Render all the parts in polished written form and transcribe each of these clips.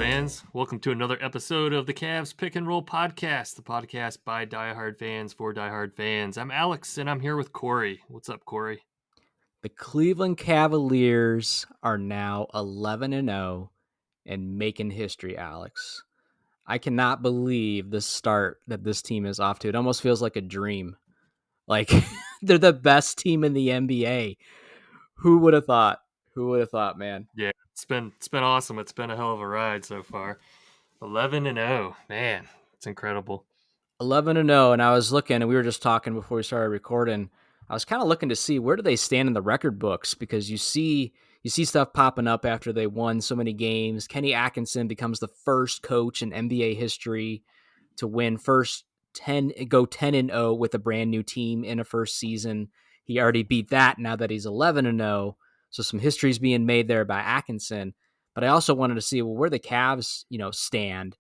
fans. Welcome to another episode of the Cavs Pick and Roll Podcast, the podcast by diehard fans for diehard fans. I'm Alex, and I'm here with Corey. What's up, Corey? The Cleveland Cavaliers are now 11-0 and making history, Alex. I cannot believe the start that this team is off to. It almost feels like a dream. Like they're the best team in the NBA. Who would have thought? Who would have thought, man? Yeah, it's been awesome. It's been a hell of a ride so far. 11-0, man, it's incredible. 11-0, and I was looking, and we were just talking before we started recording. I was kind of looking to see where do they stand in the record books, because you see stuff popping up after they won so many games. Kenny Atkinson becomes the first coach in NBA history to win go 10-0 with a brand new team in a first season. He already beat that now that he's 11-0. So some history's being made there by Atkinson. But I also wanted to see, well, where the Cavs, stand.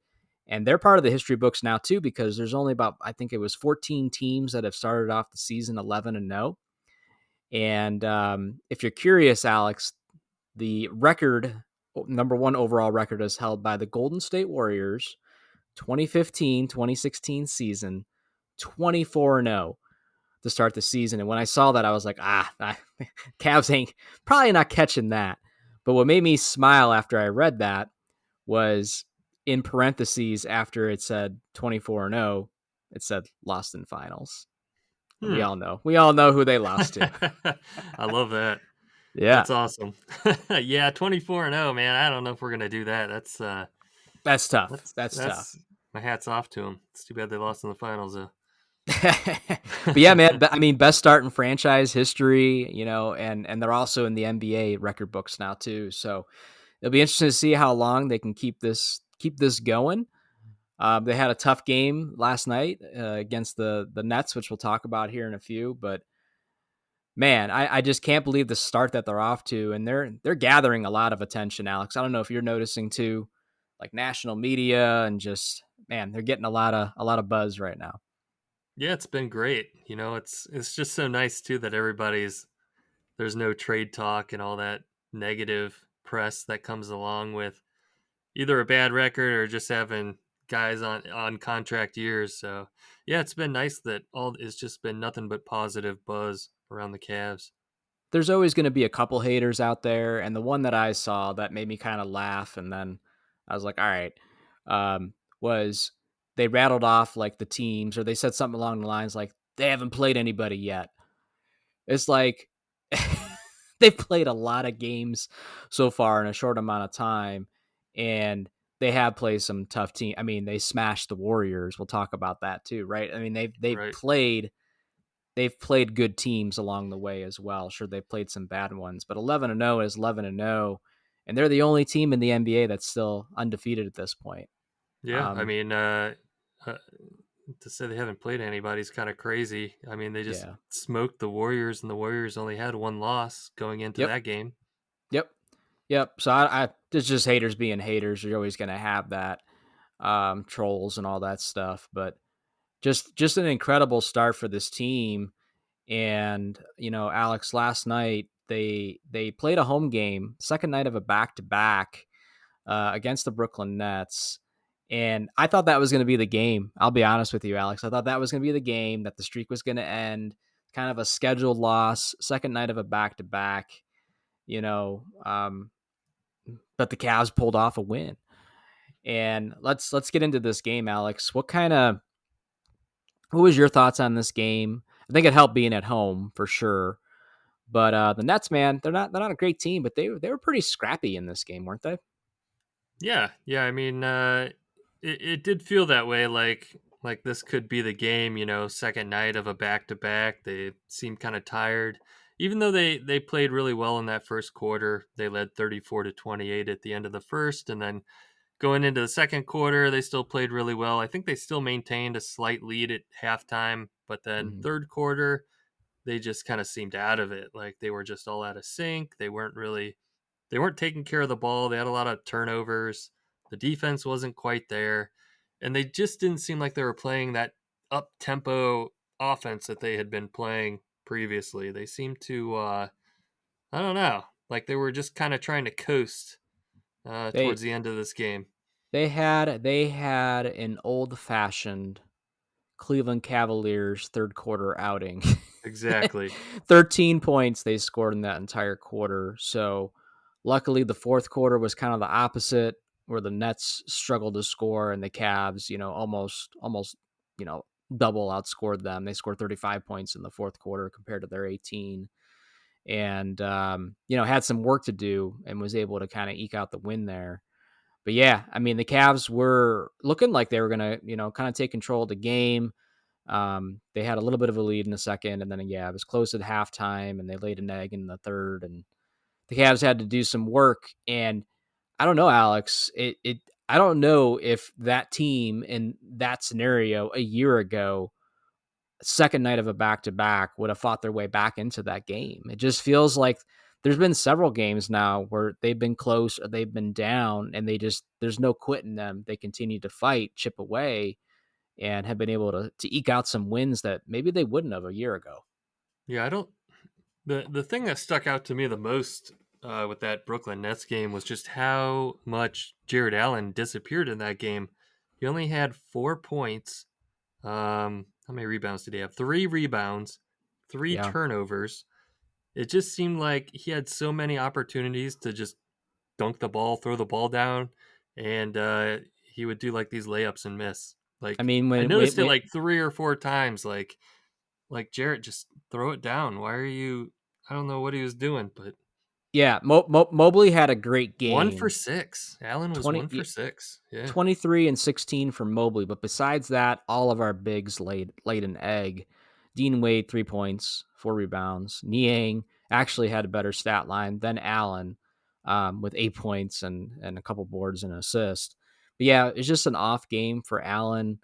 And they're part of the history books now too, because there's only about, I think it was 14 teams that have started off the season 11-0. And if you're curious, Alex, the record, number one overall record, is held by the Golden State Warriors, 2015-2016 season, 24-0 to start the season. And when I saw that, I was like, Cavs ain't probably not catching that. But what made me smile after I read that was, in parentheses, after it said 24-0, it said lost in finals. We all know who they lost to. I love that. Yeah, that's awesome. Yeah, 24-0, man. I don't know if we're gonna do that. That's tough. That's tough. My hat's off to them. It's too bad they lost in the finals, though. But yeah, man, I mean, best start in franchise history, and they're also in the NBA record books now too. So it'll be interesting to see how long they can keep this going. They had a tough game last night against the Nets, which we'll talk about here in a few. But man, I just can't believe the start that they're off to, and they're gathering a lot of attention, Alex. I don't know if you're noticing too, like national media, and just, man, they're getting a lot of buzz right now. Yeah, it's been great. It's just so nice too that there's no trade talk and all that negative press that comes along with either a bad record or just having guys on contract years. So yeah, it's been nice that it's just been nothing but positive buzz around the Cavs. There's always going to be a couple haters out there, and the one that I saw that made me kind of laugh, and then I was like, all right, was they rattled off like the teams, or they said something along the lines like they haven't played anybody yet. It's like they've played a lot of games so far in a short amount of time, and they have played some tough teams. I mean, they smashed the Warriors. We'll talk about that too, right? I mean, they've Right. played good teams along the way as well. Sure, they've played some bad ones, but 11-0 is 11-0, and they're the only team in the NBA that's still undefeated at this point. Yeah, I mean, to say they haven't played anybody is kind of crazy. I mean, they just smoked the Warriors, and the Warriors only had one loss going into that game. Yep. So I it's just haters being haters. You're always going to have that, trolls and all that stuff. But just an incredible start for this team. And Alex, last night they played a home game, second night of a back-to-back against the Brooklyn Nets. And I thought that was going to be the game. I'll be honest with you, Alex. I thought that was going to be the game, that the streak was going to end. Kind of a scheduled loss, second night of a back-to-back, but the Cavs pulled off a win. And let's get into this game, Alex. What was your thoughts on this game? I think it helped being at home for sure. But the Nets, man, they're not a great team, but they were pretty scrappy in this game, weren't they? Yeah. I mean, it did feel that way. Like this could be the game. Second night of a back-to-back. They seemed kind of tired, even though they played really well in that first quarter. They led 34-28 at the end of the first, and then going into the second quarter, they still played really well. I think they still maintained a slight lead at halftime, but then third quarter, they just kind of seemed out of it. Like they were just all out of sync. They weren't taking care of the ball. They had a lot of turnovers. The defense wasn't quite there, and they just didn't seem like they were playing that up-tempo offense that they had been playing previously. They seemed to, I don't know, like they were just kind of trying to coast towards the end of this game. They had an old-fashioned Cleveland Cavaliers third quarter outing. Exactly. 13 points they scored in that entire quarter. So luckily the fourth quarter was kind of the opposite where the Nets struggled to score and the Cavs, almost, you know, double outscored them. They scored 35 points in the fourth quarter compared to their 18 and had some work to do and was able to kind of eke out the win there. But yeah, I mean, the Cavs were looking like they were going to, kind of take control of the game. They had a little bit of a lead in the second, and then yeah, it was close at halftime, and they laid an egg in the third, and the Cavs had to do some work. And I don't know, Alex. I don't know if that team in that scenario a year ago, second night of a back to back, would have fought their way back into that game. It just feels like there's been several games now where they've been close or they've been down, and there's no quitting them. They continue to fight, chip away, and have been able to eke out some wins that maybe they wouldn't have a year ago. Yeah, I don't. The thing that stuck out to me the most with that Brooklyn Nets game was just how much Jared Allen disappeared in that game. He only had 4 points. How many rebounds did he have? 3 rebounds, three Yeah. turnovers. It just seemed like he had so many opportunities to just dunk the ball, throw the ball down, and he would do like these layups and miss. I Like mean, I when, when, noticed it when like 3 or 4 times. Like Jarrett, just throw it down. Why are you? I don't know what he was doing, but yeah, Mobley had a great one for game. six. Allen was 20, 1 for 6. Yeah. 23 and 16 for Mobley. But besides that, all of our bigs laid an egg. Dean Wade, 3 points, 4 rebounds. Niang actually had a better stat line than Allen with 8 points and a couple boards and an assist. But yeah, it's just an off game for Allen.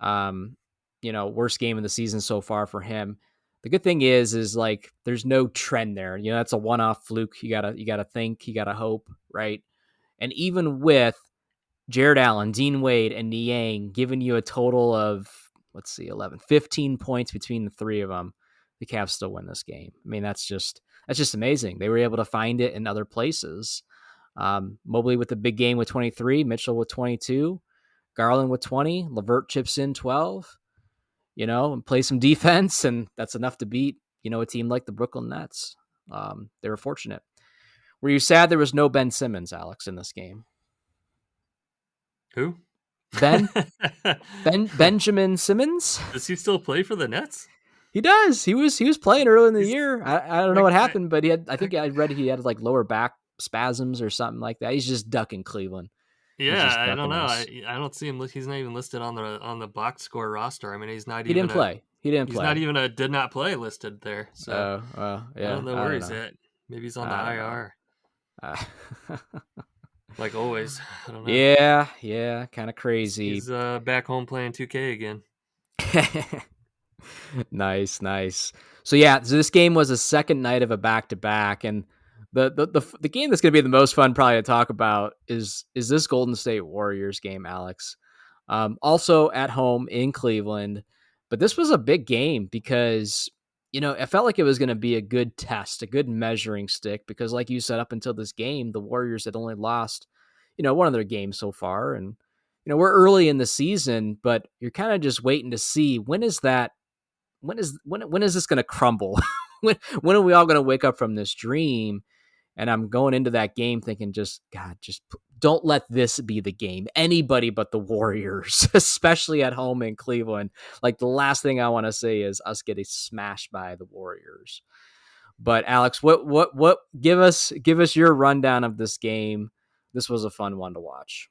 Worst game of the season so far for him. The good thing is like there's no trend there. That's a one-off fluke. You gotta think, you gotta hope, right? And even with Jared Allen, Dean Wade, and Niang giving you a total of, let's see, 11, 15 points between the three of them, the Cavs still win this game. I mean, that's just amazing. They were able to find it in other places. Mobley with the big game with 23, Mitchell with 22, Garland with 20, Levert chips in 12, and play some defense, and that's enough to beat, a team like the Brooklyn Nets. They were fortunate. Were you sad there was no Ben Simmons, Alex, in this game? Who? Ben Benjamin Simmons. Does he still play for the Nets? He does. He was playing early in the He's year. I don't know like what happened, but I I think I read he had like lower back spasms or something like that. He's just ducking Cleveland. He's yeah, just I don't ducking know. us. I don't see him. He's not even listed on the box score roster. I mean, He didn't play. He didn't he's not play. even a did not play listed there. So I Yeah. don't know I where don't he's know. at. Maybe he's on the I don't know. IR. Uh, Like always. I don't know. yeah. Yeah. Kind of He's crazy. back home playing 2K again. Nice, nice. So yeah, so this game was a second night of a back to back, and the game that's going to be the most fun probably to talk about is this Golden State Warriors game, Alex. Also at home in Cleveland, but this was a big game because it felt like it was going to be a good test, a good measuring stick, because like you said, up until this game, the Warriors had only lost one of their games so far, and we're early in the season, but you're kind of just waiting to see when is this going to crumble? when are we all going to wake up from this dream? And I'm going into that game thinking, just God, just don't let this be the game. Anybody but the Warriors, especially at home in Cleveland. Like the last thing I want to say is us getting smashed by the Warriors. But Alex, what? Give us your rundown of this game. This was a fun one to watch.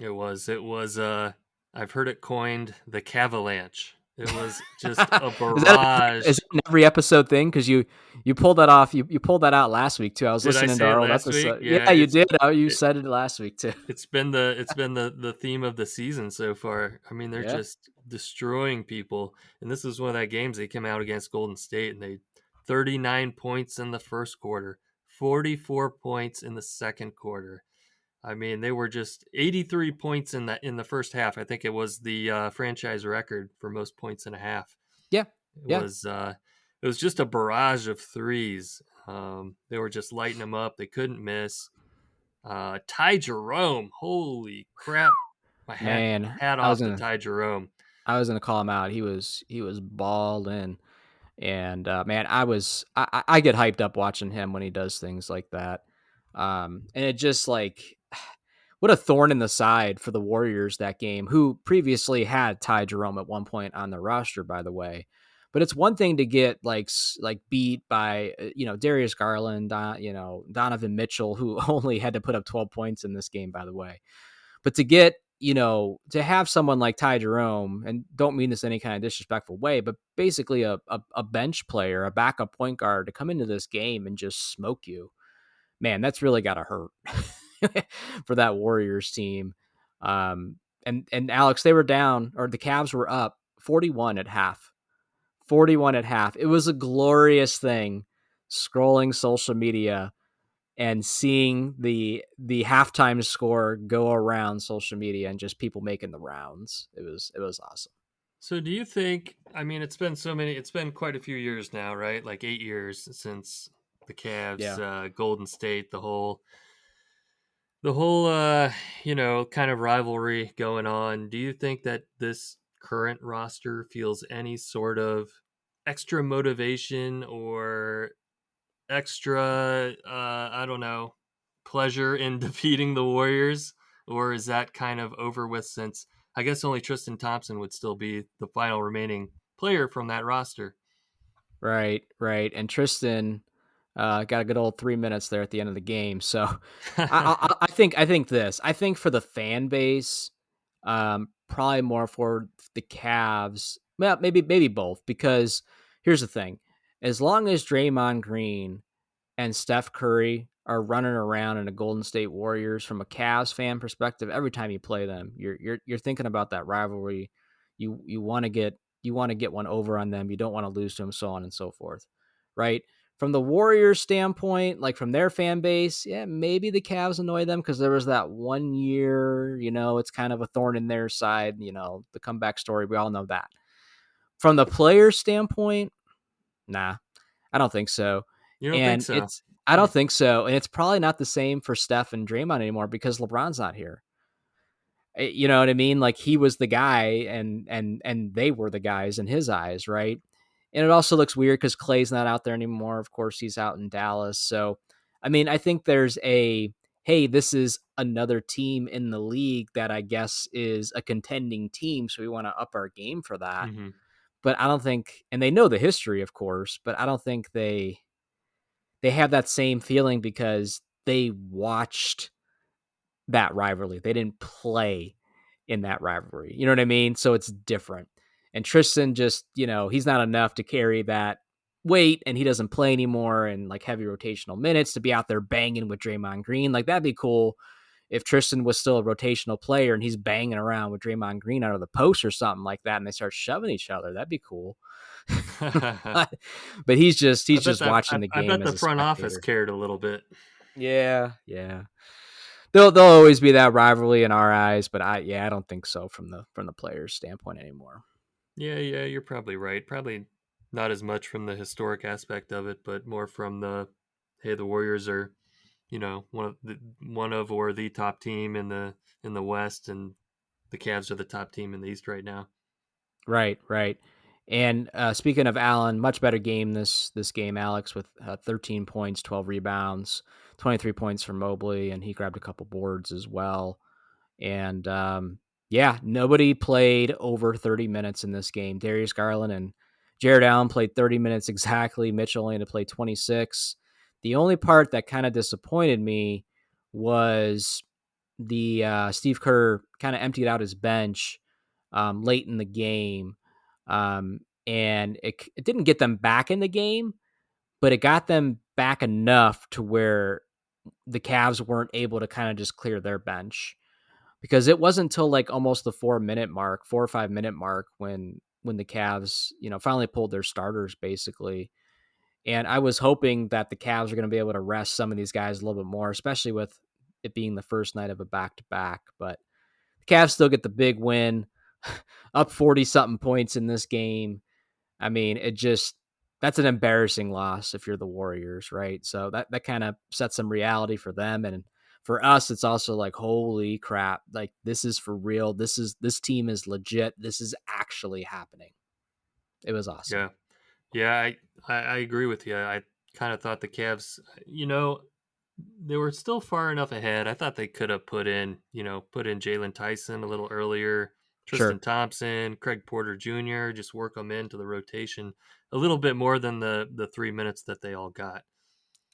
It was. It was. I've heard it coined the Cavalanche. It was just a is that barrage. is that an every episode thing? Because you pulled that off. You pulled that out last week too. I was Did I listening to say it our old last week? episode. Yeah, Yeah, you did. Oh, you it, said it last week too. it's been the theme of the season so far. I mean, they're Yeah, just destroying people. And this is one of that games they came out against Golden State and they 39 points in the first quarter, 44 points in the second quarter. I mean, they were just 83 points in the first half. I think it was the franchise record for most points in a half. yeah, It yeah. was it was just a barrage of threes. They were just lighting them up. They couldn't miss. Ty Jerome, holy crap! My Man, hat I was off to gonna Ty Jerome. I was gonna call him out. He was balling, and man, I get hyped up watching him when he does things like that. And it just like what a thorn in the side for the Warriors that game, who previously had Ty Jerome at one point on the roster, by the way. But it's one thing to get like beat by Darius Garland, Donovan Mitchell, who only had to put up 12 points in this game, by the way. But to get to have someone like Ty Jerome, and don't mean this in any kind of disrespectful way, but basically a bench player, a backup point guard to come into this game and just smoke you, man, that's really got to hurt for that Warriors team. And Alex, they were down, or the Cavs were up 41 at half. 41 at half. It was a glorious thing scrolling social media and seeing the halftime score go around social media and just people making the rounds. It was awesome. So do you think, I mean, it's been quite a few years now, right? Like 8 years since the Cavs, Yeah. Golden State, the whole kind of rivalry going on. Do you think that this current roster feels any sort of extra motivation or extra, I don't know, pleasure in defeating the Warriors? Or is that kind of over with, since I guess only Tristan Thompson would still be the final remaining player from that roster? Right, right. And Tristan got a good old 3 minutes there at the end of the game. So I think this. I think for the fan base, probably more for the Cavs. Well, maybe both. Because here's the thing: as long as Draymond Green and Steph Curry are running around in the Golden State Warriors, from a Cavs fan perspective, every time you play them, you're thinking about that rivalry. You want to get one over on them. You don't want to lose to them, so on and so forth, right? From the Warriors standpoint, like from their fan base, yeah, maybe the Cavs annoy them because there was that one year, it's kind of a thorn in their side, the comeback story. We all know that. From the players' standpoint, nah, I don't think so. You don't think And so? I Hmm. don't think so. And it's probably not the same for Steph and Draymond anymore because LeBron's not here. You know what I mean? Like he was the guy and they were the guys in his eyes, right? And it also looks weird because Clay's not out there anymore. Of course, he's out in Dallas. So, I mean, I think there's hey, this is another team in the league that I guess is a contending team. So we want to up our game for that. Hmm. But I don't think, and they know the history, of course, but I don't think they have that same feeling because they watched that rivalry. They didn't play in that rivalry. You know what I mean? So it's different. And Tristan just, he's not enough to carry that weight, and he doesn't play anymore and like heavy rotational minutes to be out there banging with Draymond Green. Like that'd be cool if Tristan was still a rotational player and he's banging around with Draymond Green out of the post or something like that and they start shoving each other. That'd be cool. I but but he's bet just that watching the I game bet as the a front office spectator. cared a little bit. Yeah, yeah. There'll always be that rivalry in our eyes, but I don't think so from the players' standpoint anymore. Yeah, yeah, you're probably right. Probably not as much from the historic aspect of it, but more from the, hey, the Warriors are, one of or the top team in the West, and the Cavs are the top team in the East right now. Right, right. And speaking of Allen, much better game this game, Alex, with 13 points, 12 rebounds, 23 points from Mobley, and he grabbed a couple boards as well. And yeah, nobody played over 30 minutes in this game. Darius Garland and Jared Allen played 30 minutes exactly. Mitchell only had to play 26. The only part that kind of disappointed me was the Steve Kerr kind of emptied out his bench late in the game. And it didn't get them back in the game, but it got them back enough to where the Cavs weren't able to kind of just clear their bench, because it wasn't until like almost the 4 minute mark, 4 or 5 minute mark, when the Cavs, finally pulled their starters basically. And I was hoping that the Cavs are going to be able to rest some of these guys a little bit more, especially with it being the first night of a back to back. But the Cavs still get the big win, up 40 something points in this game. I mean, that's an embarrassing loss if you're the Warriors, right? So that kind of sets some reality for them. And for us, it's also like, holy crap, like this is for real. This team is legit. This is actually happening. It was awesome. Yeah. Yeah, I agree with you. I kind of thought the Cavs, they were still far enough ahead. I thought they could have put in Jalen Tyson a little earlier, Tristan Sure. Thompson, Craig Porter Jr., just work them into the rotation a little bit more than the 3 minutes that they all got.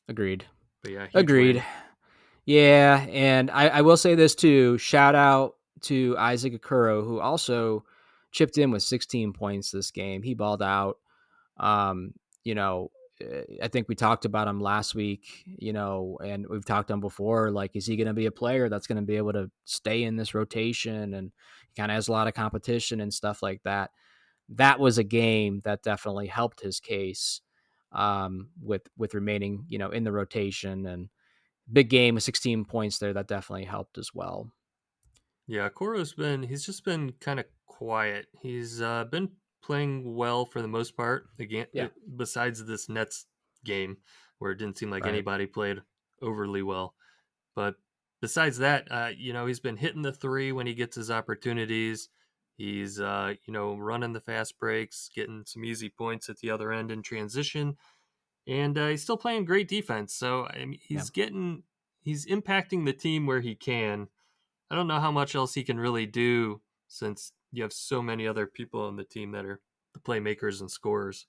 Agreed. But yeah, huge Agreed. win. Yeah, and I will say this too. Shout out to Isaac Okoro, who also chipped in with 16 points this game. He balled out. Um, you know, I think we talked about him last week, and we've talked to him before. Like, is he going to be a player that's going to be able to stay in this rotation? And he kind of has a lot of competition and stuff like that. That was a game that definitely helped his case, with remaining, in the rotation, and big game with 16 points there. That definitely helped as well. Yeah, he's just been kind of quiet. He's been playing well for the most part. Again, Yeah. besides this Nets game where it didn't seem like Right. anybody played overly well. But besides that, he's been hitting the three when he gets his opportunities. He's running the fast breaks, getting some easy points at the other end in transition, and he's still playing great defense. So I mean, Yeah. he's impacting the team where he can. I don't know how much else he can really do since you have so many other people on the team that are the playmakers and scorers.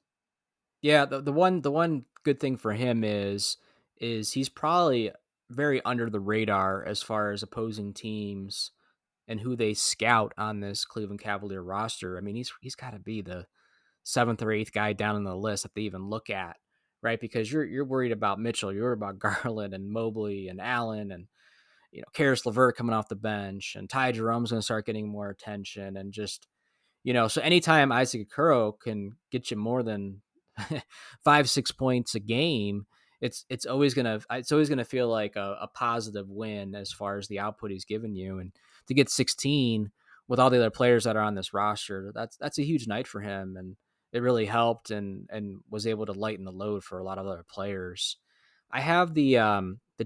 Yeah, the one good thing for him is he's probably very under the radar as far as opposing teams and who they scout on this Cleveland Cavalier roster. I mean, he's got to be the seventh or eighth guy down on the list that they even look at, right? Because you're worried about Mitchell, you're worried about Garland and Mobley and Allen, and Karis LeVert coming off the bench, and Ty Jerome's going to start getting more attention, and just so anytime Isaac Okoro can get you more than 5-6 points a game, it's always gonna feel like a positive win as far as the output he's given you. And to get 16 with all the other players that are on this roster, that's a huge night for him, and it really helped and was able to lighten the load for a lot of other players. I have the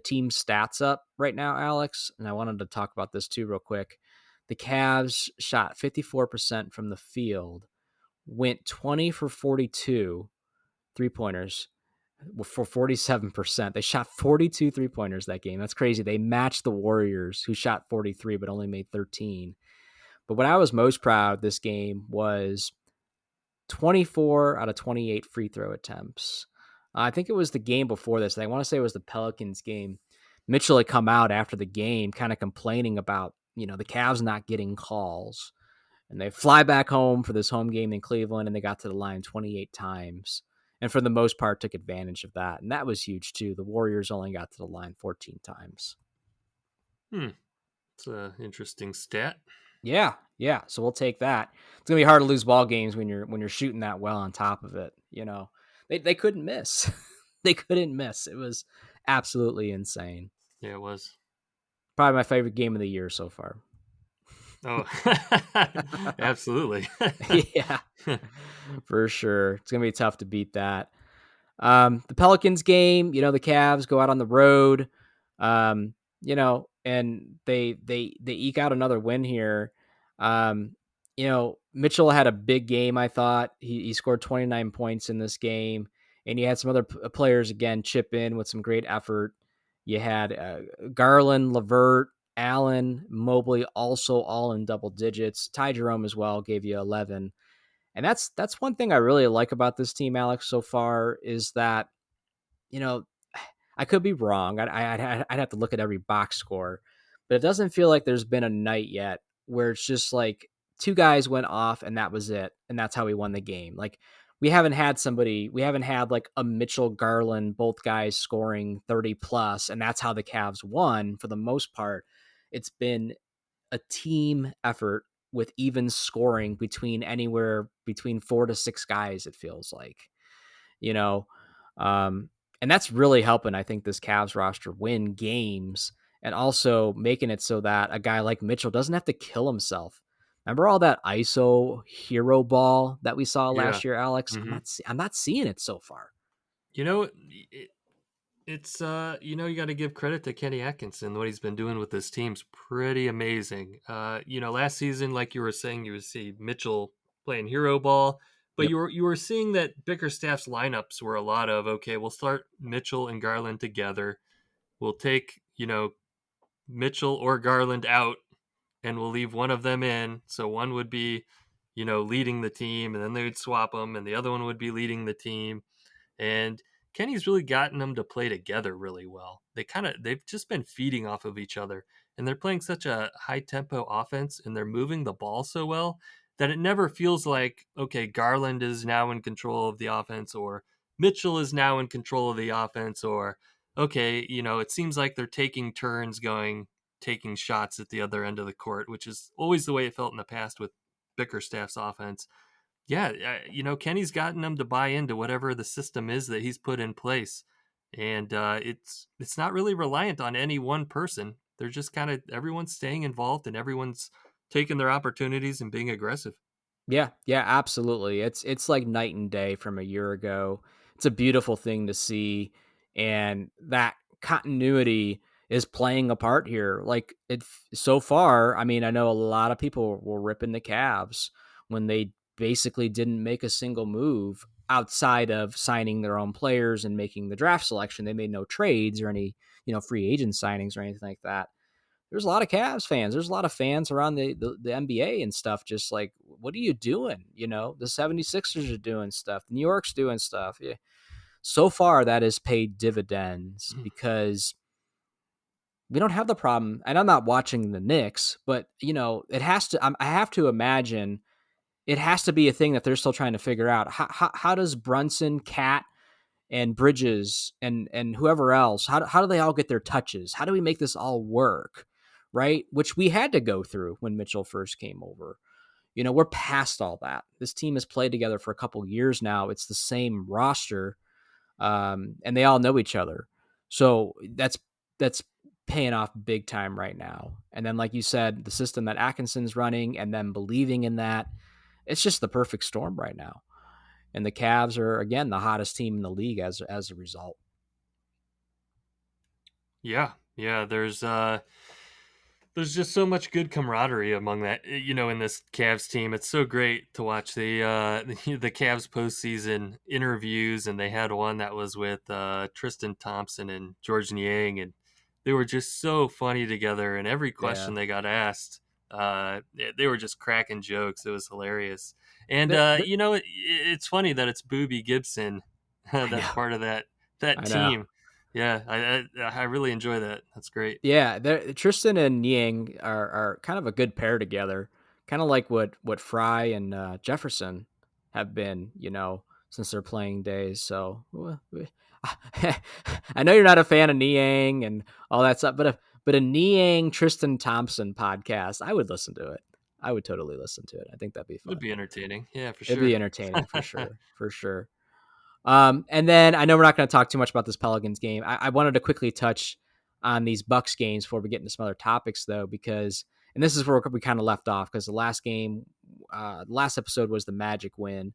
team stats up right now, Alex, and I wanted to talk about this too real quick. The Cavs shot 54% from the field, went 20 for 42 3-pointers for 47%. They shot 42 3-pointers that game. That's crazy. They matched the Warriors, who shot 43 but only made 13. But what I was most proud this game was 24 out of 28 free throw attempts. I think it was the game before this. I want to say it was the Pelicans game. Mitchell had come out after the game kind of complaining about, the Cavs not getting calls. And they fly back home for this home game in Cleveland, and they got to the line 28 times. And for the most part, took advantage of that. And that was huge, too. The Warriors only got to the line 14 times. Hmm, it's an interesting stat. Yeah, yeah. So we'll take that. It's gonna be hard to lose ball games when you're shooting that well on top of it. They couldn't miss. They couldn't miss. It was absolutely insane. Yeah, it was. Probably my favorite game of the year so far. Oh, absolutely. Yeah, for sure. It's gonna be tough to beat that. The Pelicans game, the Cavs go out on the road, and they eke out another win here. Mitchell had a big game. I thought he scored 29 points in this game, and he had some other players again chip in with some great effort. You had Garland, LeVert, Allen, Mobley, also all in double digits. Ty Jerome as well gave you 11. And that's one thing I really like about this team, Alex, so far is that, you know, I could be wrong. I'd have to look at every box score, but it doesn't feel like there's been a night yet where it's just like two guys went off and that was it. And that's how we won the game. Like we haven't had like a Mitchell Garland, both guys scoring 30 plus, and that's how the Cavs won for the most part. It's been a team effort with even scoring between anywhere between 4 to 6 guys, it feels like, you know, um, and that's really helping, I think, this Cavs roster win games and also making it so that a guy like Mitchell doesn't have to kill himself. Remember all that ISO hero ball that we saw Yeah. last year, Alex? Hmm. I'm not seeing it so far. You know, It's you got to give credit to Kenny Atkinson. What he's been doing with this team's pretty amazing. Last season, like you were saying, you would see Mitchell playing hero ball, but Yep. you were seeing that Bickerstaff's lineups were a lot of, okay, we'll start Mitchell and Garland together. We'll take, Mitchell or Garland out and we'll leave one of them in. So one would be, leading the team, and then they would swap them, and the other one would be leading the team. And Kenny's really gotten them to play together really well. They've just been feeding off of each other, and they're playing such a high tempo offense, and they're moving the ball so well that it never feels like, okay, Garland is now in control of the offense, or Mitchell is now in control of the offense, or okay, it seems like they're taking turns taking shots at the other end of the court, which is always the way it felt in the past with Bickerstaff's offense. Yeah, Kenny's gotten them to buy into whatever the system is that he's put in place, and it's not really reliant on any one person. They're just kind of everyone's staying involved and everyone's taking their opportunities and being aggressive. Yeah, yeah, absolutely. It's like night and day from a year ago. It's a beautiful thing to see, and that continuity is playing a part here. Like so far, I mean, I know a lot of people were ripping the Cavs when they basically didn't make a single move outside of signing their own players and making the draft selection. They made no trades or any, free agent signings or anything like that. There's a lot of Cavs fans. There's a lot of fans around the NBA and stuff. Just like, what are you doing? The 76ers are doing stuff. New York's doing stuff. Yeah. So far, that has paid dividends because we don't have the problem. And I'm not watching the Knicks, but, it has to, I have to imagine it has to be a thing that they're still trying to figure out. How does Brunson, Cat, and Bridges and whoever else, how do they all get their touches? How do we make this all work? Right? Which we had to go through when Mitchell first came over. We're past all that. This team has played together for a couple years now. It's the same roster, and they all know each other. So that's paying off big time right now. And then, like you said, the system that Atkinson's running and them believing in that, it's just the perfect storm right now. And the Cavs are again the hottest team in the league as a result. Yeah, yeah. There's just so much good camaraderie among that, in this Cavs team. It's so great to watch the Cavs postseason interviews, and they had one that was with Tristan Thompson and George Niang, and they were just so funny together. And every Yeah. question they got asked, they were just cracking jokes. It was hilarious. And The it's funny that it's Booby Gibson I that's know. part of that I know. team. Yeah, I really enjoy that. That's great. Yeah, Tristan and Niang are kind of a good pair together, kind of like what Fry and Jefferson have been, since their playing days. So I know you're not a fan of Niang and all that stuff, but a Niang Tristan Thompson podcast, I would listen to it. I would totally listen to it. I think that'd be Would fun. be entertaining. Yeah, for It'd be sure. entertaining for sure, for sure. And then I know we're not going to talk too much about this Pelicans game. I wanted to quickly touch on these Bucks games before we get into some other topics, though, because and this is where we kind of left off because the last episode was the Magic win.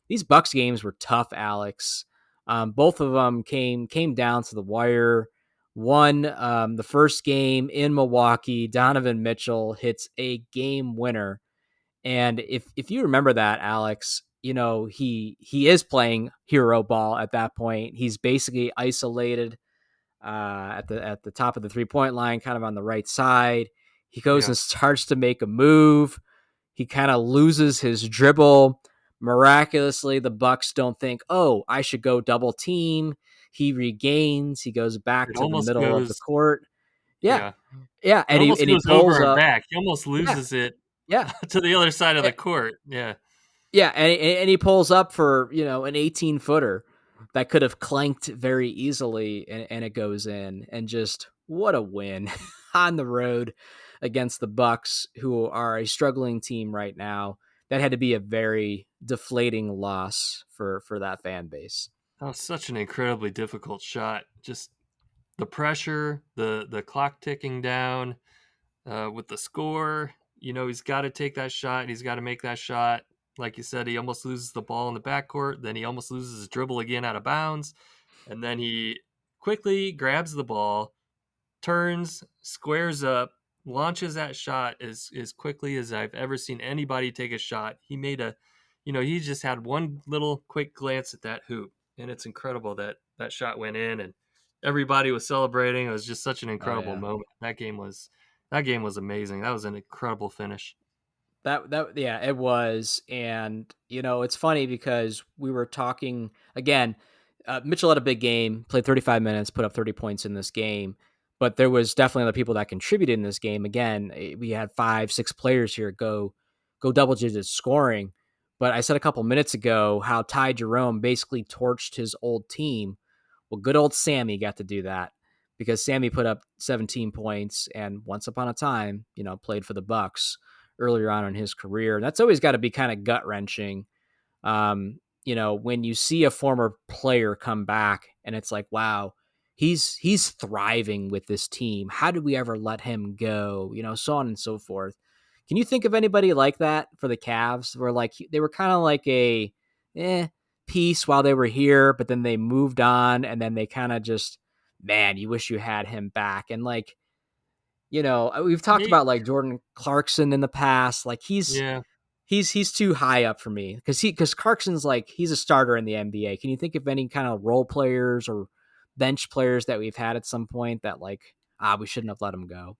These Bucks games were tough, Alex. Both of them came down to the wire. One, the first game in Milwaukee, Donovan Mitchell hits a game winner, and if you remember that, Alex, he is playing hero ball at that point. He's basically isolated at the top of the 3-point line, kind of on the right side. He goes Yeah. and starts to make a move. He kind of loses his dribble. Miraculously, the Bucks don't think, "Oh, I should go double team." He regains. He goes back It to the almost middle of the goes court. Yeah, yeah. yeah, It almost and he goes over pulls our up. back. He almost Yeah, loses it yeah. to the other side of the court. Yeah. Yeah, and he pulls up for an 18-footer that could have clanked very easily, and it goes in, and just what a win on the road against the Bucks, who are a struggling team right now. That had to be a very deflating loss for that fan base. That was such an incredibly difficult shot. Just the pressure, the clock ticking down, with the score. He's got to take that shot. He's got to make that shot. Like you said, he almost loses the ball in the backcourt. Then he almost loses his dribble again out of bounds. And then he quickly grabs the ball, turns, squares up, launches that shot as quickly as I've ever seen anybody take a shot. He made a, he just had one little quick glance at that hoop, and it's incredible that that shot went in, and everybody was celebrating. It was just such an Oh incredible yeah. moment. That game was amazing. That was an incredible finish. That yeah, it was, and, it's funny because we were talking again, Mitchell had a big game, played 35 minutes, put up 30 points in this game, but there was definitely other people that contributed in this game. Again, we had 5, 6 players here go double digits scoring, but I said a couple minutes ago how Ty Jerome basically torched his old team. Well, good old Sammy got to do that because Sammy put up 17 points and once upon a time, played for the Bucks earlier on in his career. That's always got to be kind of gut wrenching. When you see a former player come back and it's like, wow, he's thriving with this team. How did we ever let him go? So on and so forth. Can you think of anybody like that for the Cavs where like they were kind of like a piece while they were here, but then they moved on and then they kind of just, man, you wish you had him back. And like, we've talked Maybe, about like Jordan Clarkson in the past. Like yeah. he's too high up for me because Clarkson's like he's a starter in the NBA. Can you think of any kind of role players or bench players that we've had at some point that like we shouldn't have let him go?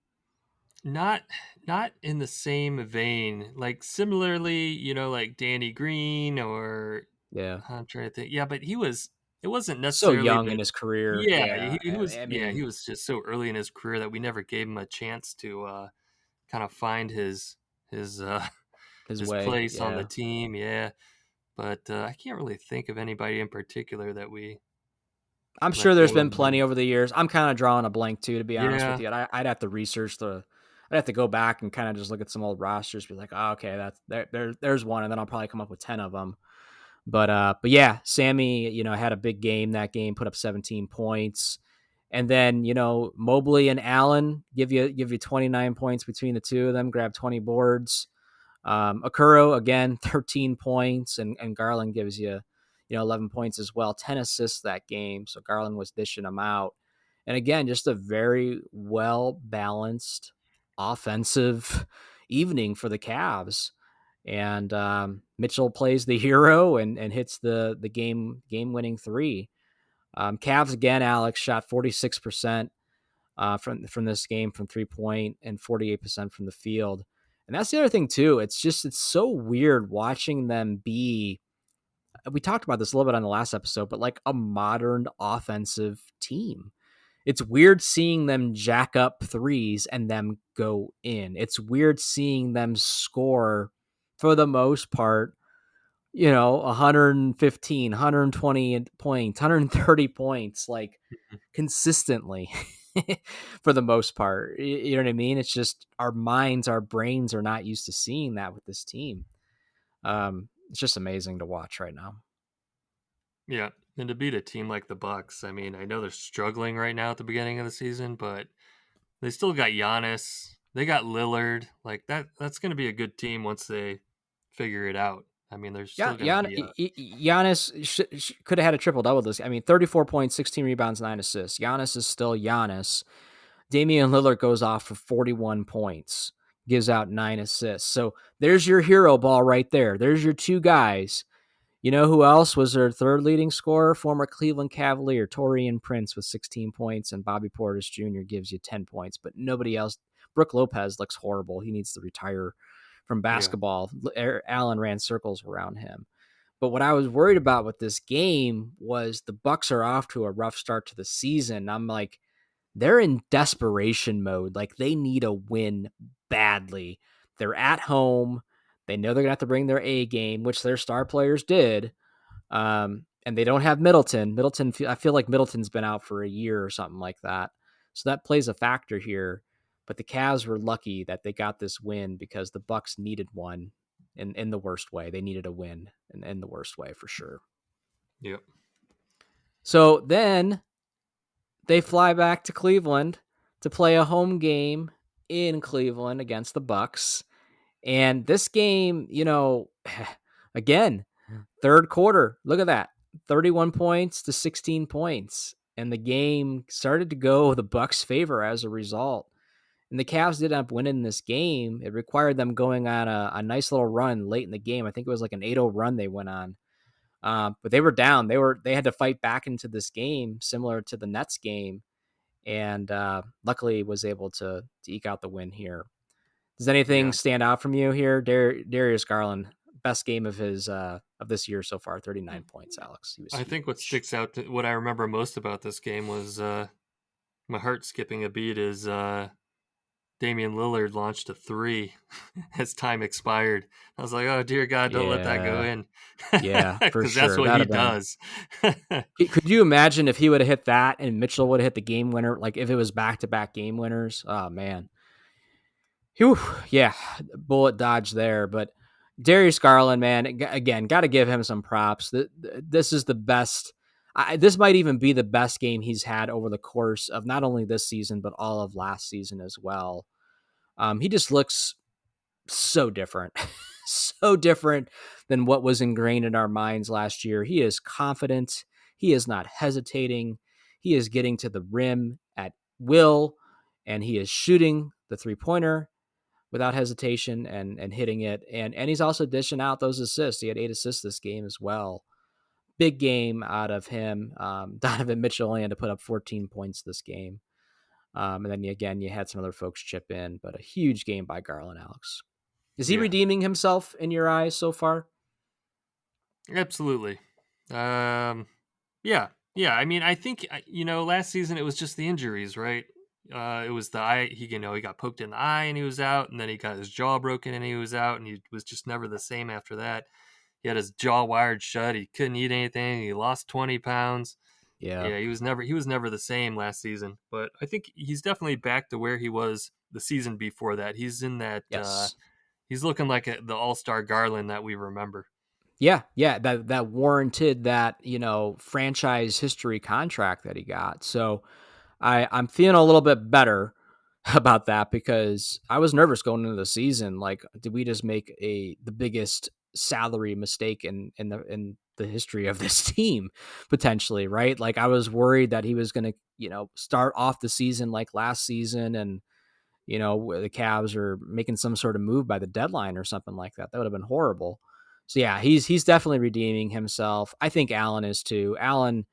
Not not in the same vein. Like similarly, like Danny Green or Yeah, I'm trying to think. Yeah, but it wasn't so necessarily young in that. his career. Yeah, Yeah, I he mean was just so early in his career that we never gave him a chance to kind of find his his his way. place on the Yeah, team. Yeah, but I can't really think of anybody in particular that we I'm sure let there's go been in there. plenty over the years. I'm kind of drawing a blank too, to be honest with Yeah, you. I'd have to research the. I'd have to go back and kind of just look at some old rosters, be like, oh, okay, that's there's one, and then I'll probably come up with 10 of them. But yeah, Sammy, had a big game that game, put up 17 points. And then, Mobley and Allen give you 29 points between the two of them, grab 20 boards. Okuro again, 13 points, and Garland gives you, 11 points as well, 10 assists that game. So Garland was dishing them out. And again, just a very well balanced offensive evening for the Cavs. And Mitchell plays the hero and hits the game winning three. Cavs again, Alex shot 46% from this game from 3 point and 48% from the field. And that's the other thing too. It's so weird watching them be. We talked about this a little bit on the last episode, but like a modern offensive team. It's weird seeing them jack up threes and them go in. It's weird seeing them score for the most part 115, 120 points, 130 points, like consistently for the most part. You know what I mean? It's just our minds, our brains are not used to seeing that with this team. It's just amazing to watch right now. yeah. And to beat a team like the Bucks, I mean, I know they're struggling right now at the beginning of the season, but they still got Giannis. They got Lillard. Like that's going to be a good team once they figure it out. I mean, there's Yeah, still going to be a Giannis could have had a triple double this. I mean, 34 points, 16 rebounds, 9 assists. Giannis is still Giannis. Damian Lillard goes off for 41 points, gives out 9 assists. So there's your hero ball right there. There's your two guys. You know who else was their third leading scorer? Former Cleveland Cavalier, Torian Prince with 16 points, and Bobby Portis Jr. gives you 10 points, but nobody else. Brooke Lopez looks horrible. He needs to retire from yeah. basketball. Allen ran circles around him. But what I was worried about with this game was the Bucks are off to a rough start to the season. I'm like, they're in desperation mode. Like they need a win badly. They're at home. They know they're gonna have to bring their A game, which their star players did. And they don't have Middleton. I feel like Middleton's been out for a year or something like that. So that plays a factor here. But the Cavs were lucky that they got this win because the Bucks needed one in the worst way. They needed a win in the worst way for sure. Yep. So then they fly back to Cleveland to play a home game in Cleveland against the Bucks. And this game, again, third quarter, look at that. 31 points to 16 points. and the game started to go the Bucks' favor as a result. And the Cavs did end up winning this game. It required them going on a nice little run late in the game. I think it was like an 8-0 run they went on. But they were down. They had to fight back into this game, similar to the Nets game, and luckily was able to eke out the win here. Does anything Yeah. stand out from you here, Darius Garland? Best game of his of this year so far, 39 points. Alex, he was I think what huge. sticks out, what I remember most about this game was my heart skipping a beat is Damian Lillard launched a three as time expired. I was like, oh, dear God, don't let that go Yeah, in. yeah, for Because that's sure. what That'd he have been. does. Could you imagine if he would have hit that and Mitchell would have hit the game winner? Like if it was back to back game winners? Oh man, whew, yeah, bullet dodge there. But Darius Garland, man, again, got to give him some props. This is the best. This might even be the best game he's had over the course of not only this season but all of last season as well. He just looks so different, so different than what was ingrained in our minds last year. He is confident. He is not hesitating. He is getting to the rim at will, and he is shooting the 3-pointer without hesitation and hitting it. And he's also dishing out those assists. He had 8 assists this game as well. Big game out of him. Donovan Mitchell only had to put up 14 points this game. And then again, you had some other folks chip in, but a huge game by Garland, Alex. Is he Yeah, redeeming himself in your eyes so far? absolutely. Um, yeah, yeah. I mean, I think last season it was just the injuries, right? It was the eye. He got poked in the eye and he was out, and then he got his jaw broken and he was out, and he was just never the same after that. He had his jaw wired shut. He couldn't eat anything. He lost 20 pounds. Yeah. Yeah, he was never the same last season. But I think he's definitely back to where he was the season before that. He's in that. Yes. He's looking like the All Star Garland that we remember. Yeah. Yeah. That warranted that, franchise history contract that he got. So I'm feeling a little bit better about that because I was nervous going into the season. Like, did we just make the biggest salary mistake in the history of this team potentially, right? Like I was worried that he was going to, start off the season like last season and the Cavs are making some sort of move by the deadline or something like that. That would have been horrible. So yeah, he's definitely redeeming himself. I think Allen is too. Allen,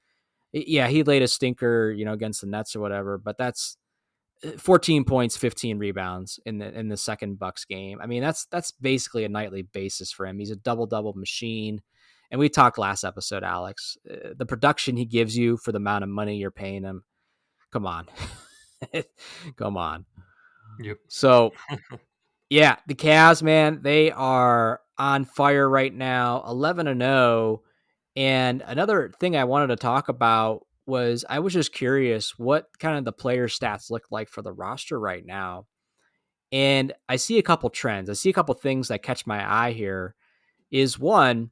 yeah, he laid a stinker, against the Nets or whatever, but that's 14 points, 15 rebounds in the second Bucks game. I mean, that's basically a nightly basis for him. He's a double-double machine. And we talked last episode, Alex, the production he gives you for the amount of money you're paying him. Come on. Come on. Yep. So, yeah, the Cavs, man, they are on fire right now, 11-0. And another thing I wanted to talk about was I was just curious what kind of the player stats look like for the roster right now. And I see a couple trends. I see a couple things that catch my eye here. Is one,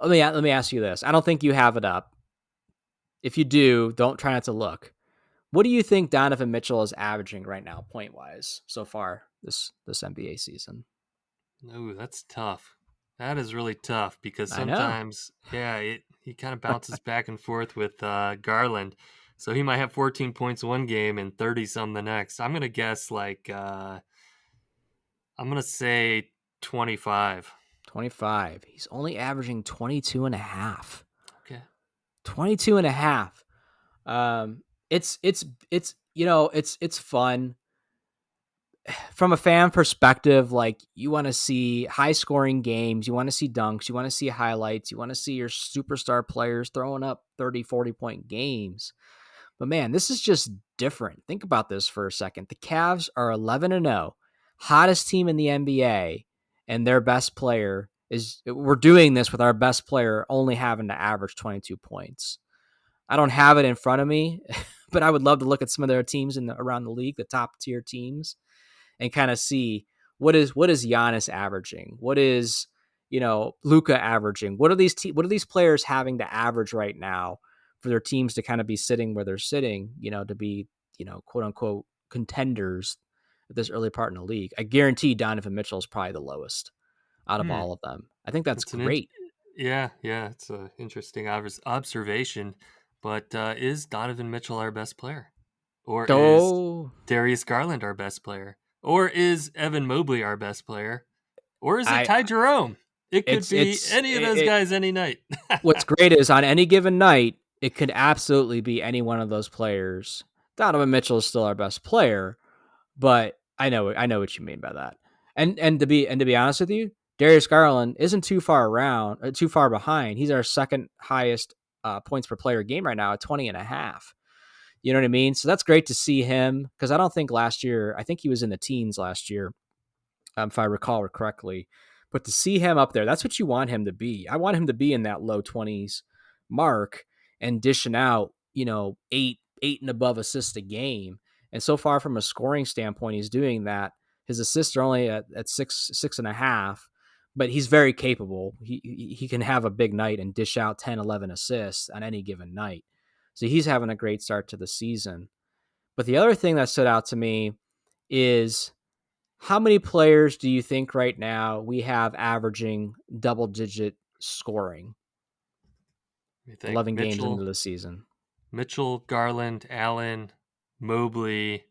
let me ask you this. I don't think you have it up. If you do, don't try not to look. What do you think Donovan Mitchell is averaging right now, point wise, so far this NBA season? No, that's tough. That is really tough because I know. sometimes, yeah, he kind of bounces back and forth with Garland. So he might have 14 points one game and 30 some the next. I'm gonna guess like I'm gonna say 25. 25. He's only averaging 22 and a half. Okay. 22 and a half. It's it's fun from a fan perspective. Like you want to see high scoring games, you want to see dunks, you want to see highlights, you want to see your superstar players throwing up 30-40 point games. But man, this is just different. Think about this for a second. The Cavs are 11-0, hottest team in the NBA, and their best player is we're doing this with our best player only having to average 22 points. I don't have it in front of me, but I would love to look at some of their teams around the league, the top tier teams, and kind of see what is Giannis averaging, what is Luka averaging, what are these players having to average right now for their teams to kind of be sitting where they're sitting, to be quote unquote contenders at this early part in the league. I guarantee Donovan Mitchell is probably the lowest out of Hmm. all of them. I think that's That's great. yeah, yeah. It's an interesting observation. But is Donovan Mitchell our best player? Or is Oh, Darius Garland our best player? Or is Evan Mobley our best player? Or is it I Ty Jerome? It could be it's any of those guys any night. what's great is on any given night, it could absolutely be any one of those players. Donovan Mitchell is still our best player, but I know what you mean by that. And to be honest with you, Darius Garland isn't too far behind. He's our second highest points per player game right now at 20 and a half. You know what I mean? So that's great to see him because I don't think last year, I think he was in the teens last year, if I recall correctly. But to see him up there, that's what you want him to be. I want him to be in that low 20s mark and dishing out, eight and above assists a game. And so far, from a scoring standpoint, he's doing that. His assists are only at six and a half, but he's very capable. He can have a big night and dish out 10, 11 assists on any given night. So he's having a great start to the season. But the other thing that stood out to me is how many players do you think right now we have averaging double digit scoring We think 11 games into Mitchell, the season? Garland, Allen, Mobley.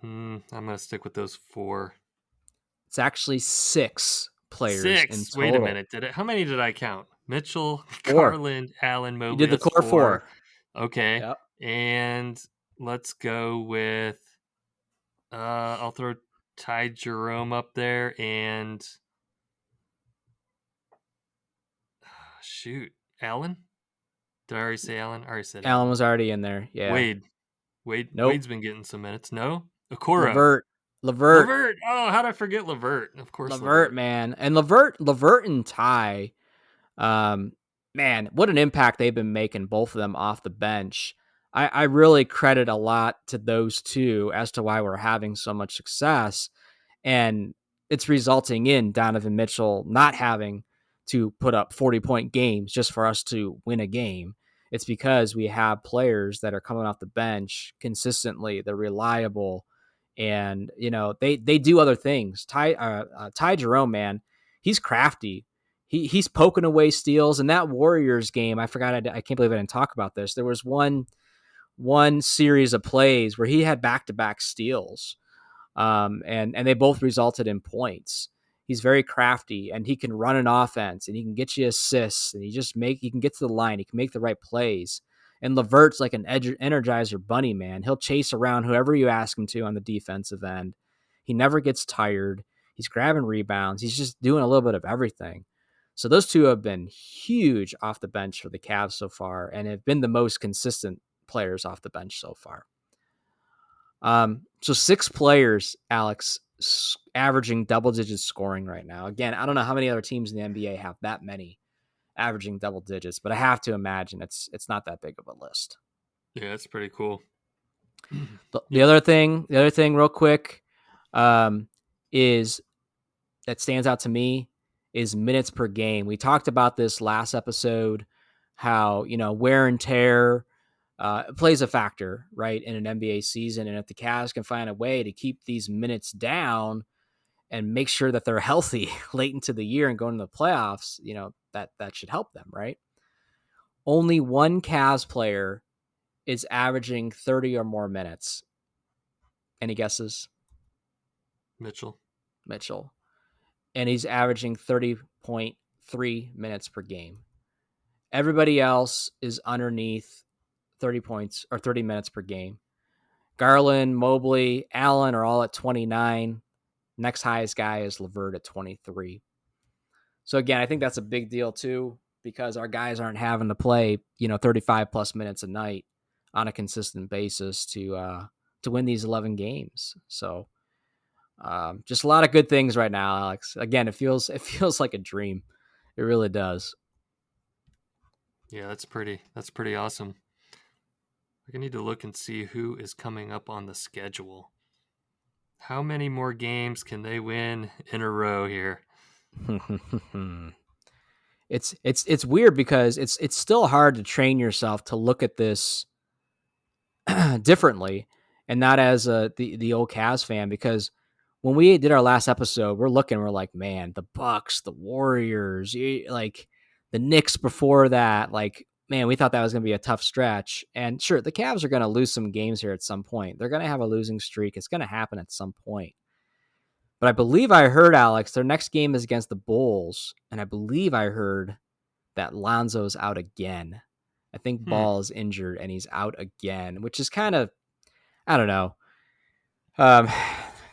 I'm gonna stick with those four. It's actually six players in Six. Wait a total. minute. How many did I count? Mitchell, Four. Garland, Allen, You Mobley. did the That's core four. four. Okay. Yep. And let's go with I'll throw Ty Jerome up there and shoot. Allen? Did I already say Allen? I already said Allen Allen. was already in there. Yeah. Wade. Nope. Wade's been getting some minutes. No? Okoro. Levert. Levert. Levert. Oh, how'd I forget Levert? Of course, Levert, Levert. man. And Levert and Ty, um, man, what an impact they've been making, both of them off the bench. I really credit a lot to those two as to why we're having so much success. And it's resulting in Donovan Mitchell not having to put up 40-point games just for us to win a game. It's because we have players that are coming off the bench consistently. They're reliable, and they do other things. Ty Jerome, man, he's crafty. He's poking away steals. In that Warriors game, I forgot. I can't believe I didn't talk about this. There was one series of plays where he had back to back steals, and they both resulted in points. He's very crafty, and he can run an offense, and he can get you assists, and he can get to the line, he can make the right plays. And Levert's like an energizer bunny, man. He'll chase around whoever you ask him to on the defensive end. He never gets tired. He's grabbing rebounds. He's just doing a little bit of everything. So those two have been huge off the bench for the Cavs so far, and have been the most consistent players off the bench so far. So six players, Alex, averaging double digit scoring right now. Again, I don't know how many other teams in the NBA have that many averaging double digits, but I have to imagine it's not that big of a list. Yeah, that's pretty cool. The other thing, real quick, is that stands out to me is minutes per game. We talked about this last episode, how wear and tear plays a factor, right, in an NBA season. And if the Cavs can find a way to keep these minutes down and make sure that they're healthy late into the year and going to the playoffs, that should help them, right? Only one Cavs player is averaging 30 or more minutes. Any guesses? Mitchell. Mitchell. And he's averaging 30.3 minutes per game. Everybody else is underneath 30 points or 30 minutes per game. Garland, Mobley, Allen are all at 29. Next highest guy is Levert at 23. So again, I think that's a big deal too, because our guys aren't having to play, 35 plus minutes a night on a consistent basis to win these 11 games. So just a lot of good things right now, Alex. Again, it feels like a dream. It really does. Yeah, that's pretty awesome. I need to look and see who is coming up on the schedule. How many more games can they win in a row here? It's weird because it's still hard to train yourself to look at this differently and not as the old Cavs fan, because when we did our last episode, we're like, man, the Bucks, the Warriors, like The Knicks before that, like, man, we thought that was going to be a tough stretch. And sure, the Cavs are going to lose some games here at some point. They're going to have a losing streak. It's going to happen at some point. But I believe I heard, Alex, their next game is against the Bulls. And I believe I heard that Lonzo's out again. I think Hmm. Ball is injured and he's out again, which is kind of, I don't know. Um,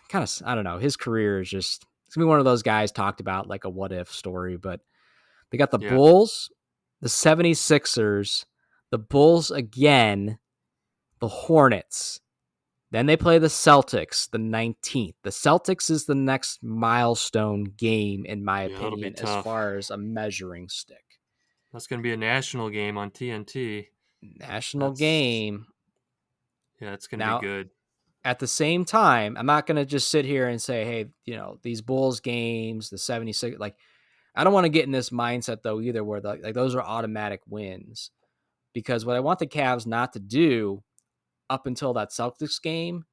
kind of, I don't know. His career is just, it's going to be one of those guys talked about like a what if story. But they got the Yeah. Bulls, the 76ers, the Bulls again, the Hornets. Then they play the Celtics the 19th. The Celtics is the next milestone game, in my Yeah, that'll be opinion, as tough. far as a measuring stick. That's going to be a national game on TNT. National That's game. yeah, it's going to be Now, good. at the same time, I'm not going to just sit here and say, hey, these Bulls games, the 76, like, I don't want to get in this mindset, though, either, where like those are automatic wins. Because what I want the Cavs not to do up until that Celtics game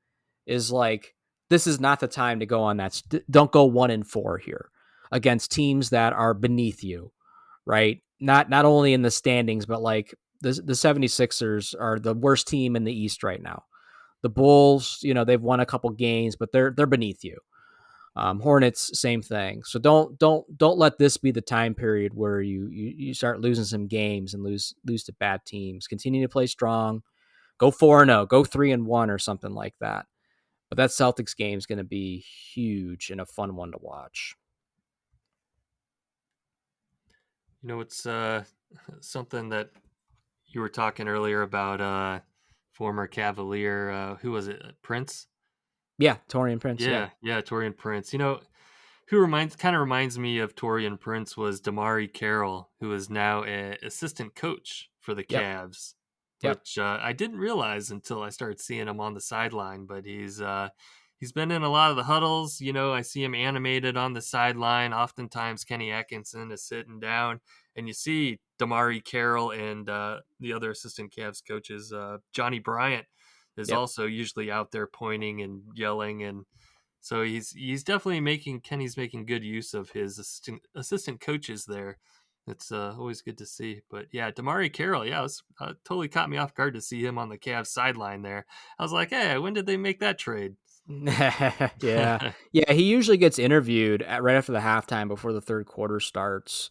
is like, this is not the time to go on that. Don't go 1-4 here against teams that are beneath you, right? Not only in the standings, but like the 76ers are the worst team in the East right now. The Bulls, they've won a couple games, but they're beneath you. Hornets, same thing. So don't let this be the time period where you start losing some games and lose to bad teams. Continue to play strong. Go 4-0, go 3-1 or something like that. But that Celtics game is going to be huge and a fun one to watch. It's something that you were talking earlier about former Cavalier. Who was it? Prince? Yeah, Torian Prince. Yeah. Yeah, Torian Prince. Who reminds me of Torian Prince was Damari Carroll, who is now an assistant coach for the Yep. Cavs, Yep. which I didn't realize until I started seeing him on the sideline. But he's been in a lot of the huddles. I see him animated on the sideline. Oftentimes, Kenny Atkinson is sitting down, and you see Damari Carroll and the other assistant Cavs coaches, Johnny Bryant, is Yep. also usually out there pointing and yelling, and so he's definitely Kenny's making good use of his assistant coaches there. It's always good to see. But yeah, Damari Carroll, yeah, it was, totally caught me off guard to see him on the Cavs sideline there. I was like, hey, when did they make that trade? Yeah. Yeah. He usually gets interviewed right after the halftime before the third quarter starts,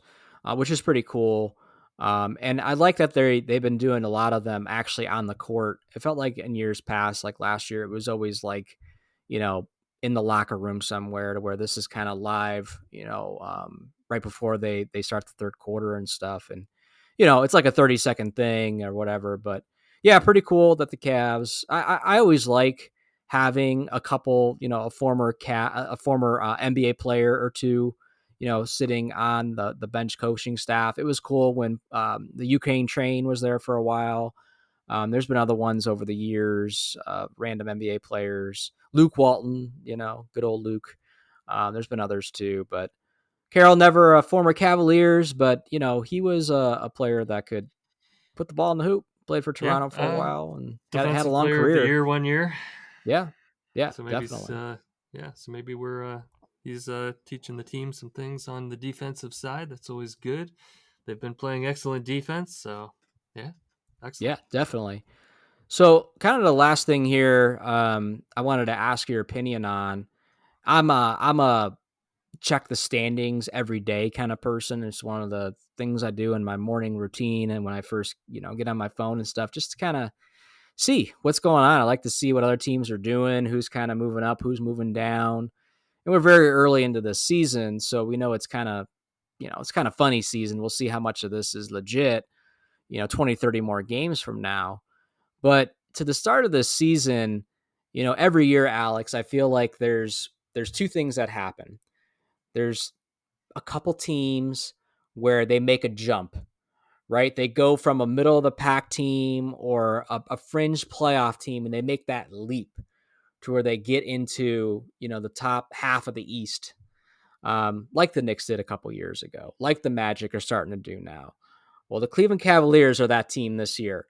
which is pretty cool. And I like that they've been doing a lot of them actually on the court. It felt like in years past, like last year, it was always like, you know, in the locker room somewhere, to where this is kind of live, right before they start the third quarter and stuff. And, it's like a 30-second thing or whatever. But yeah, pretty cool that the Cavs, I always like having a couple, a former NBA player or two, sitting on the bench coaching staff. It was cool when the Ukraine train was there for a while. There's been other ones over the years, random NBA players. Luke Walton, good old Luke. There's been others too, but Carroll never a former Cavaliers, but he was a player that could put the ball in the hoop. Played for Yeah, Toronto for a while and had a defensive long player of the career. year one year. Yeah, yeah, So maybe definitely. so maybe we're he's teaching the team some things on the defensive side. That's always good. They've been playing excellent defense, so yeah, excellent. Yeah, definitely. So, kind of the last thing here, I wanted to ask your opinion on. I'm a check the standings every day kind of person. It's one of the things I do in my morning routine, and when I first, get on my phone and stuff, just to kind of see what's going on. I like to see what other teams are doing, who's kind of moving up, who's moving down. And we're very early into the season, so we know it's kind of funny season. We'll see how much of this is legit, 20, 30 more games from now. But to the start of this season, every year, Alex, I feel like there's two things that happen. There's a couple teams where they make a jump, right? They go from a middle of the pack team or a fringe playoff team, and they make that leap to where they get into, the top half of the East, like the Knicks did a couple years ago, like the Magic are starting to do now. Well, the Cleveland Cavaliers are that team this year.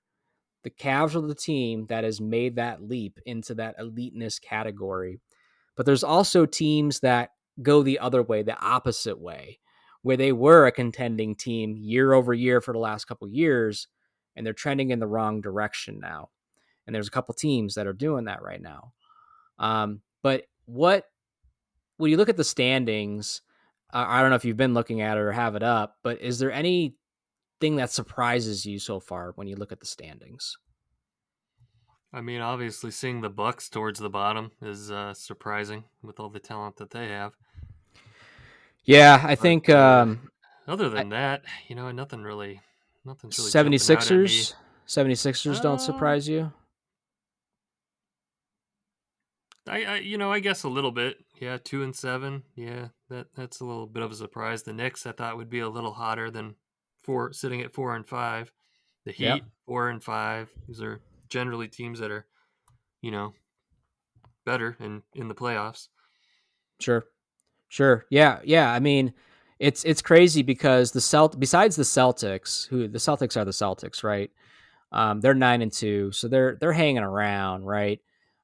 The Cavs are the team that has made that leap into that eliteness category. But there's also teams that go the other way, the opposite way, where they were a contending team year over year for the last couple years, and they're trending in the wrong direction now. And there's a couple teams that are doing that right now. But when you look at the standings, I don't know if you've been looking at it or have it up, but is there anything that surprises you so far when you look at the standings? I mean, obviously, seeing the Bucks towards the bottom is surprising with all the talent that they have. Yeah, I But think other I, than that, nothing's really jumping out at me. 76ers 76ers don't Um, surprise you? I guess a little bit. Yeah, 2-7. Yeah, that's a little bit of a surprise. The Knicks, I thought would be a little hotter than sitting at 4-5. The Yep. Heat, 4-5. These are generally teams that are, you know, better in the playoffs. Sure. Sure. Yeah. Yeah. I mean, it's crazy because besides the Celtics, who the Celtics are the Celtics, right? They're 9-2, so they're hanging around, right?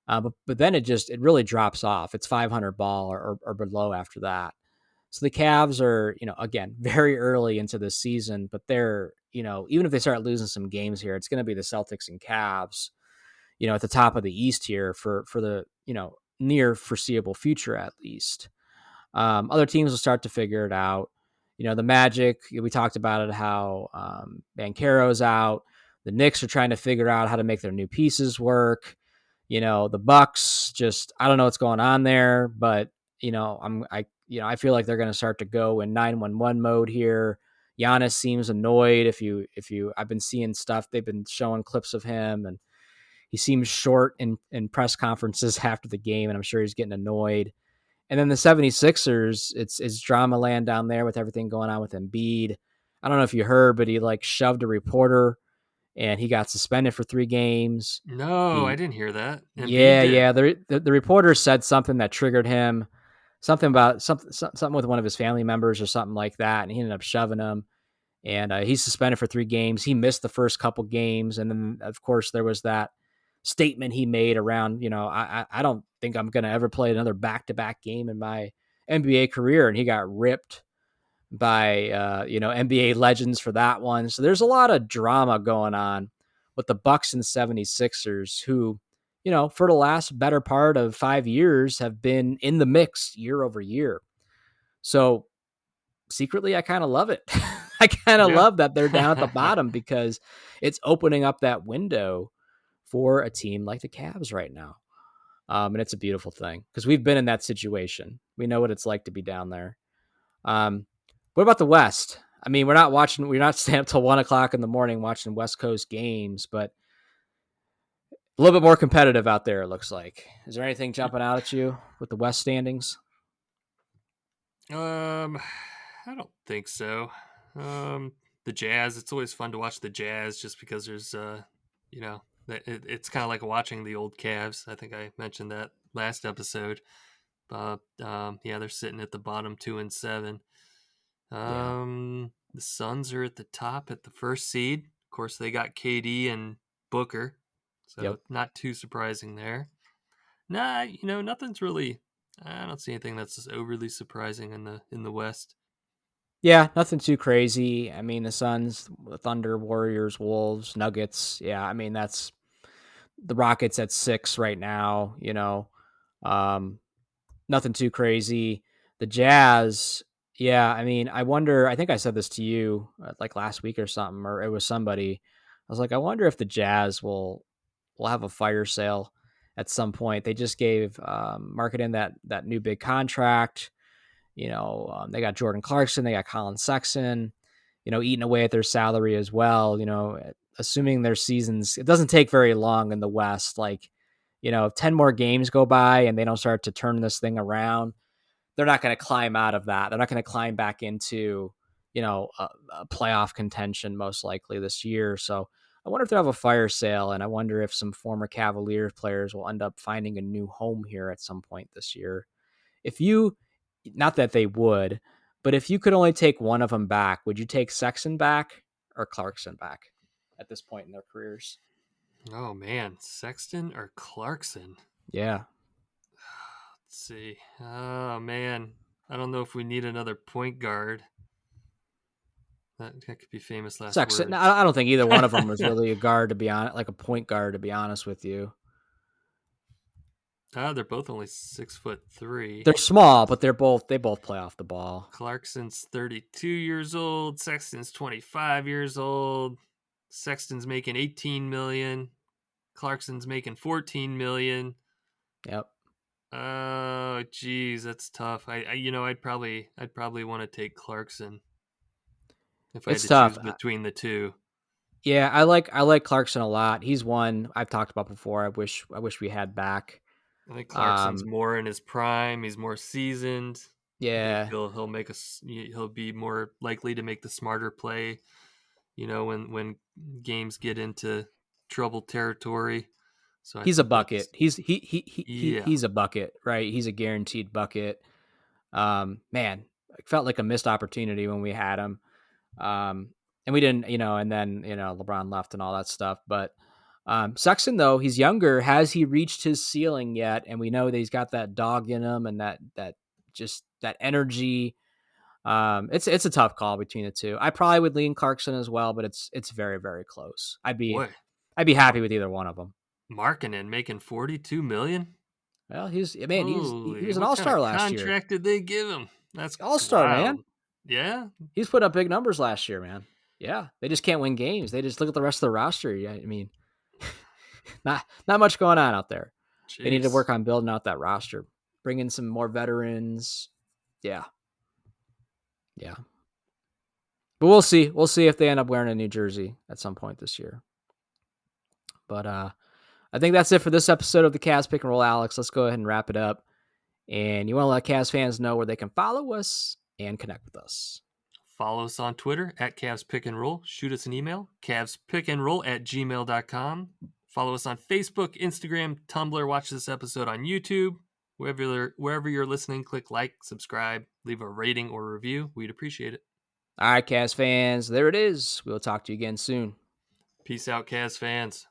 But then it really drops off. It's 500 ball or below after that. So the Cavs are, again, very early into the season, but they're, even if they start losing some games here, it's going to be the Celtics and Cavs, at the top of the East here for the, near foreseeable future at least. Other teams will start to figure it out. The Magic, we talked about it, how Banchero's out. The Knicks are trying to figure out how to make their new pieces work. The Bucks just, I don't know what's going on there, but I feel like they're going to start to go in 9-1-1 mode here. Giannis seems annoyed. I've been seeing stuff. They've been showing clips of him, and he seems short in press conferences after the game, and I'm sure he's getting annoyed. And then the 76ers, it's drama land down there with everything going on with Embiid. I don't know if you heard, but he like shoved a reporter and he got suspended for 3 games. No, I He, didn't hear that. Embiid yeah, did. yeah. The reporter said something that triggered him, something about something with one of his family members or something like that, and he ended up shoving him. And he's suspended for 3 games. He missed the first couple games, and then of course there was that statement he made around, I don't think I'm going to ever play another back to back game in my NBA career, and he got ripped by NBA legends for that one. So there's a lot of drama going on with the Bucks and 76ers, who, for the last better part of 5 years have been in the mix year over year. So secretly, I kind of love it. I kind of Yeah. love that they're down at the bottom because it's opening up that window for a team like the Cavs right now. And it's a beautiful thing because we've been in that situation. We know what it's like to be down there. Um, what about the West? I mean, we're not staying up till 1 o'clock in the morning watching West Coast games, but a little bit more competitive out there, it looks like. Is there anything jumping out at you with the West standings? Um, I don't think so. Um, the Jazz. It's always fun to watch the Jazz just because there's you know, it's kind of like watching the old Cavs. I think I mentioned that last episode. But yeah, they're sitting at the bottom 2-7. Yeah. The Suns are at the top at the first seed. Of course, they got KD and Booker, Yep. so not too surprising there. Nah, nothing's really. I don't see anything that's just overly surprising in the West. Yeah, nothing too crazy. I mean, the Suns, the Thunder, Warriors, Wolves, Nuggets. Yeah, I mean, that's the Rockets at 6 right now, Um, nothing too crazy. The Jazz, yeah, I mean, I think I said this to you like last week or something, or it was somebody. I was like, I wonder if the Jazz will have a fire sale at some point. They just gave Marketing that new big contract. They got Jordan Clarkson, they got Colin Sexton, eating away at their salary as well. Assuming their seasons, it doesn't take very long in the West. Like, if 10 more games go by and they don't start to turn this thing around, they're not going to climb out of that. They're not going to climb back into, a playoff contention most likely this year. So I wonder if they have a fire sale, and I wonder if some former Cavaliers players will end up finding a new home here at some point this year. If you, not that they would, but if you could only take one of them back, would you take Sexton back or Clarkson back at this point in their careers? Oh man, Sexton or Clarkson? Yeah. Let's see. Oh man, I don't know if we need another point guard. That could be famous last Sexton. words. I don't think either one of them was really a guard, to be honest, like a point guard, to be honest with you. They're both only 6'3". They're small, but they both play off the ball. Clarkson's 32 years old. Sexton's 25 years old. Sexton's making 18 million. Clarkson's making 14 million. Yep. Oh, geez, that's tough. I'd probably want to take Clarkson if I had It's to tough. choose between the two. Yeah, I like Clarkson a lot. He's one I've talked about before. I wish we had back. I think Clarkson's Um, more in his prime. He's more seasoned. I think yeah, he'll be more likely to make the smarter play. When games get into trouble territory. So I he's a think bucket. that's yeah. He's a bucket, right? He's a guaranteed bucket. Man, it felt like a missed opportunity when we had him. Um, and we didn't, and then LeBron left and all that stuff. But Sexton, though, he's younger. Has he reached his ceiling yet? And we know that he's got that dog in him and that just that energy. It's a tough call between the two. I probably would lean Clarkson as well, but it's very very close. Boy, I'd be Mar- happy with either one of them. Markkanen making 42 million. Well, he Holy, was an what all kind of star last year. contract did they give him? That's All star, man. wild. Yeah, He's put up big numbers last year, man. Yeah, they just can't win games. They just look at the rest of the roster. Yeah, I mean, not much going on out there. They need to jeez. work on building out that roster, bring in some more veterans. Yeah, yeah. But we'll see. We'll see if they end up wearing a New Jersey at some point this year. But I think that's it for this episode of the Cavs Pick and Roll, Alex. Let's go ahead and wrap it up. And you want to let Cavs fans know where they can follow us and connect with us. Follow us on Twitter at Cavs Pick and Roll. Shoot us an email, cavspickandroll@gmail.com. Follow us on Facebook, Instagram, Tumblr. Watch this episode on YouTube. Wherever you're listening, click like, subscribe, leave a rating or review. We'd appreciate it. All right, Cavs fans, there it is. We'll talk to you again soon. Peace out, Cavs fans.